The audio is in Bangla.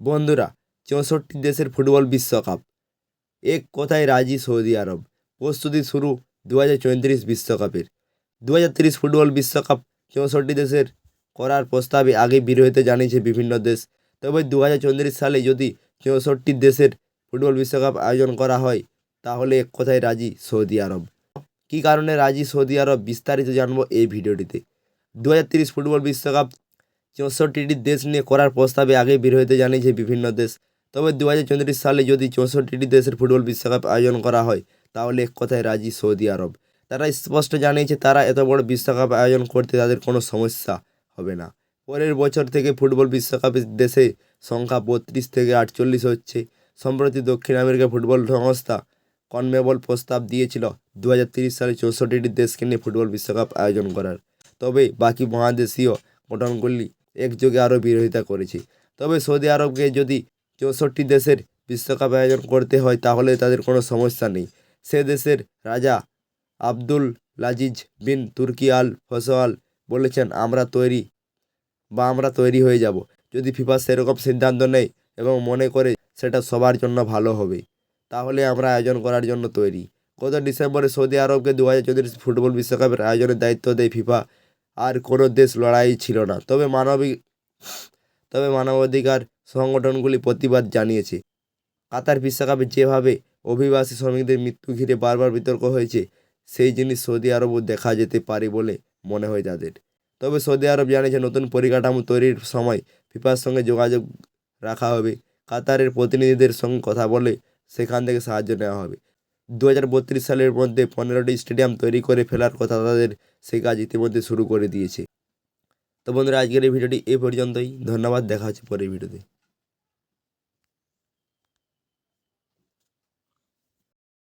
বন্ধুরা, ৬৪ দেশের ফুটবল বিশ্বকাপ, এক কথায় রাজি সৌদি আরব। প্রস্তুতি শুরু 2034 বিশ্বকাপের। 2030 ফুটবল বিশ্বকাপ ৬৪ দেশের করার প্রস্তাবে আগে বিরোধিতা জানিয়েছে বিভিন্ন দেশ। তবে 2034 সালে যদি ৬৪ দেশের ফুটবল বিশ্বকাপ আয়োজন করা হয়, তাহলে এক কথায় রাজি সৌদি আরব। কী কারণে রাজি সৌদি আরব, বিস্তারিত জানবো এই ভিডিওটিতে। 2030 ফুটবল বিশ্বকাপ ৬৪টি দেশ নিয়ে করার প্রস্তাবে আগে বিরোধিতা জানিয়েছে বিভিন্ন দেশ। তবে 2034 সালে যদি ৬৪টি দেশের ফুটবল বিশ্বকাপ আয়োজন করা হয়, তাহলে এক কথায় রাজি সৌদি আরব। তারা স্পষ্ট জানিয়েছে তারা এত বড় বিশ্বকাপ আয়োজন করতে তাদের কোনো সমস্যা হবে না। পরের বছর থেকে ফুটবল বিশ্বকাপের দেশে সংখ্যা 32 থেকে 48 হচ্ছে। সম্প্রতি দক্ষিণ আমেরিকা ফুটবল সংস্থা কনমেবল প্রস্তাব দিয়েছিল 2030 সালে ৬৪টি দেশকে নিয়ে ফুটবল বিশ্বকাপ আয়োজন করার। তবে বাকি মহাদেশীয় গঠনগুলি একযোগে আরও বিরোধিতা করেছে। তবে সৌদি আরবকে যদি ৬৪ দেশের বিশ্বকাপ আয়োজন করতে হয়, তাহলে তাদের কোনো সমস্যা নেই। সে দেশের রাজা আবদুল লাজিজ বিন তুর্কি আল ফয়সাল বলেছেন, আমরা তৈরি হয়ে যাব যদি ফিফা সেরকম সিদ্ধান্ত নেয় এবং মনে করে সেটা সবার জন্য ভালো হবে, তাহলে আমরা আয়োজন করার জন্য তৈরি। গত ডিসেম্বরে সৌদি আরবকে 2034 ফুটবল বিশ্বকাপের আয়োজনের দায়িত্ব দেয় ফিফা। আর কোনো দেশ লড়াই ছিল না। তবে মানবাধিকার সংগঠনগুলি প্রতিবাদ জানিয়েছে। কাতার বিশ্বকাপে যেভাবে অভিবাসী শ্রমিকদের মৃত্যু ঘিরে বারবার বিতর্ক হয়েছে, সেই জিনিস সৌদি আরবও দেখা যেতে পারে বলে মনে হয় তাদের। তবে সৌদি আরব জানিয়েছে নতুন পরিকাঠামো তৈরির সময় ফিফার সঙ্গে যোগাযোগ রাখা হবে। কাতারের প্রতিনিধিদের সঙ্গে কথা বলে সেখান থেকে সাহায্য নেওয়া হবে। 2032 সালের মধ্যে 15টি স্টেডিয়াম তৈরি করে ফেলার কথা তাদের, সেই কাজ ইতিমধ্যে শুরু করে দিয়েছে। তো বন্ধুরা, আজকের এই ভিডিওটি এ পর্যন্তই। ধন্যবাদ, দেখা হচ্ছে পরের ভিডিওতে।